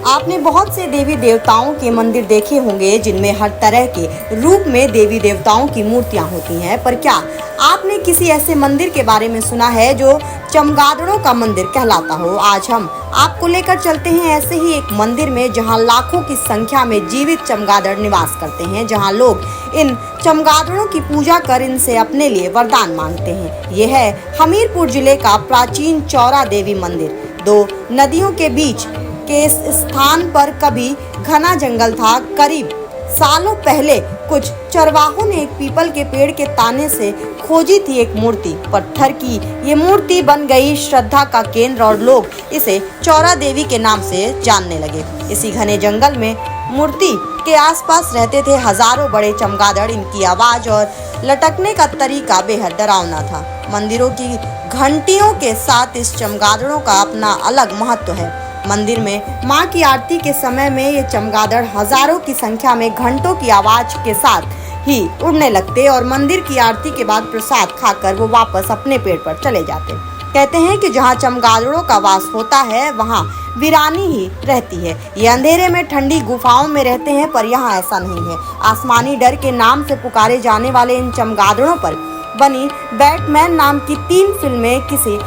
आपने बहुत से देवी देवताओं के मंदिर देखे होंगे जिनमें हर तरह के रूप में देवी देवताओं की मूर्तियां होती हैं, पर क्या आपने किसी ऐसे मंदिर के बारे में सुना है जो चमगादड़ों का मंदिर कहलाता हो? आज हम आपको लेकर चलते हैं ऐसे ही एक मंदिर में जहां लाखों की संख्या में जीवित चमगादड़ निवास करते हैं, जहां लोग इन चमगादड़ों की पूजा कर इनसे अपने लिए वरदान मांगते हैं। ये है हमीरपुर जिले का प्राचीन चौरा देवी मंदिर। दो नदियों के बीच के इस स्थान पर कभी घना जंगल था। करीब सालों पहले कुछ चरवाहों ने एक पीपल के पेड़ के ताने से खोजी थी एक मूर्ति। पत्थर की ये मूर्ति बन गई श्रद्धा का केंद्र और लोग इसे चौरा देवी के नाम से जानने लगे। इसी घने जंगल में मूर्ति के आसपास रहते थे हजारों बड़े चमगादड़। इनकी आवाज और लटकने का तरीका बेहद डरावना था। मंदिरों की घंटियों के साथ इस चमगादड़ों का अपना अलग महत्व है। मंदिर में मां की आरती के समय में ये चमगादड़ हजारों की संख्या में घंटों की आवाज के साथ ही उड़ने लगते और मंदिर की आरती के बाद प्रसाद खाकर वो वापस अपने पेड़ पर चले जाते। कहते हैं कि जहां चमगादड़ों का वास होता है वहां वीरानी ही रहती है। ये अंधेरे में ठंडी गुफाओं में रहते हैं, पर यहाँ ऐसा नहीं है। आसमानी डर के नाम से पुकारे जाने वाले इन चमगादड़ों पर बनी बैटमैन नाम की 3 फिल्में किसी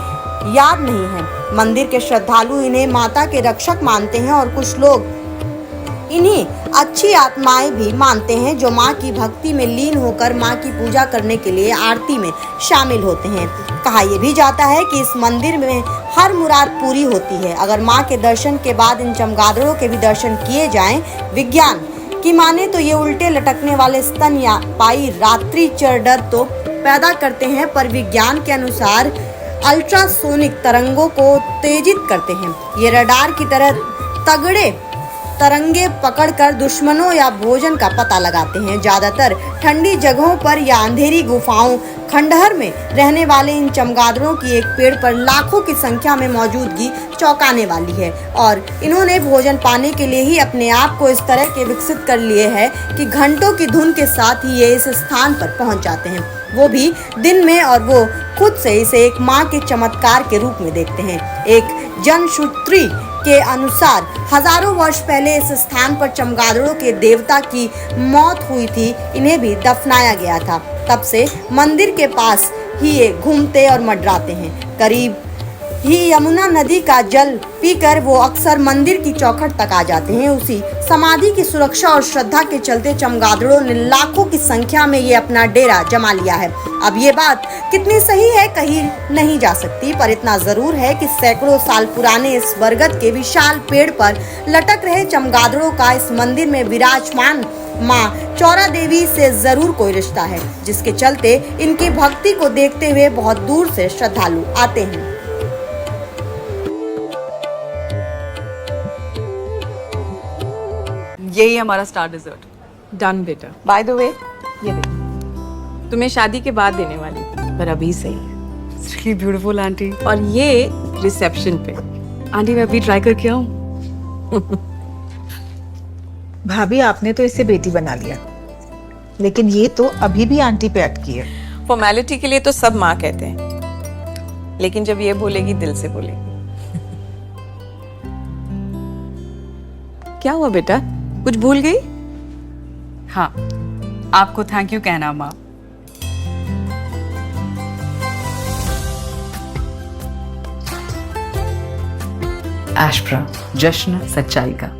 याद नहीं है। मंदिर के श्रद्धालु इन्हें माता के रक्षक मानते हैं और कुछ लोग इन्हीं अच्छी आत्माएं भी मानते हैं जो मां की भक्ति में लीन होकर मां की पूजा करने के लिए आरती में शामिल होते हैं। कहा यह भी जाता है कि इस मंदिर में हर मुराद पूरी होती है अगर मां के दर्शन के बाद इन चमगादड़ों के भी दर्शन किए जाएं। विज्ञान की माने तो ये उल्टे लटकने वाले स्तन या पाई रात्रि चर तो पैदा करते हैं, पर विज्ञान के अनुसार अल्ट्रासोनिक तरंगों को उत्तेजित करते हैं। ये रडार की तरह तगड़े तरंगे पकड़कर दुश्मनों या भोजन का पता लगाते हैं। ज्यादातर ठंडी जगहों पर या अंधेरी गुफाओं खंडहर में रहने वाले इन चमगादड़ों की एक पेड़ पर लाखों की संख्या में मौजूदगी चौंकाने वाली है और इन्होंने भोजन पाने के लिए ही अपने आप को इस तरह के विकसित कर लिए है कि घंटों की धुन के साथ ही ये इस स्थान पर पहुंच जाते हैं, वो भी दिन में, और वो खुद से इसे एक मां के चमत्कार के रूप में देखते हैं। एक जनश्रुति के अनुसार हजारों वर्ष पहले इस स्थान पर चमगादड़ों के देवता की मौत हुई थी। इन्हें भी दफनाया गया था। तब से मंदिर के पास ही ये घूमते और मंडराते हैं। करीब ही यमुना नदी का जल पीकर वो अक्सर मंदिर की चौखट तक आ जाते हैं। उसी समाधि की सुरक्षा और श्रद्धा के चलते चमगादड़ों ने लाखों की संख्या में ये अपना डेरा जमा लिया है। अब ये बात कितनी सही है कही नहीं जा सकती, पर इतना जरूर है कि सैकड़ों साल पुराने इस बरगद के विशाल पेड़ पर लटक रहे चमगादड़ों का इस मंदिर में विराजमान मां चौरा देवी से जरूर कोई रिश्ता है, जिसके चलते इनकी भक्ति को देखते हुए बहुत दूर से श्रद्धालु आते हैं। यही हमारा स्टार डिजर्ट। डन बेटा। बाय द वे, ये देख, तुम्हें शादी के बाद देने वाली थी, पर अभी सही है। It's really beautiful aunty. और ये रिसेप्शन पे। आंटी मैं अभी ट्राई करके आऊं? भाभी आपने तो इसे बेटी बना लिया, लेकिन ये तो अभी भी आंटी पे अटकी है। फॉर्मेलिटी के लिए तो सब माँ कहते हैं, लेकिन जब ये बोलेगी दिल से बोलेगी। क्या हुआ बेटा, कुछ भूल गई? हाँ, आपको थैंक यू कहना माँ। एशप्रा, जश्न सच्चाई का।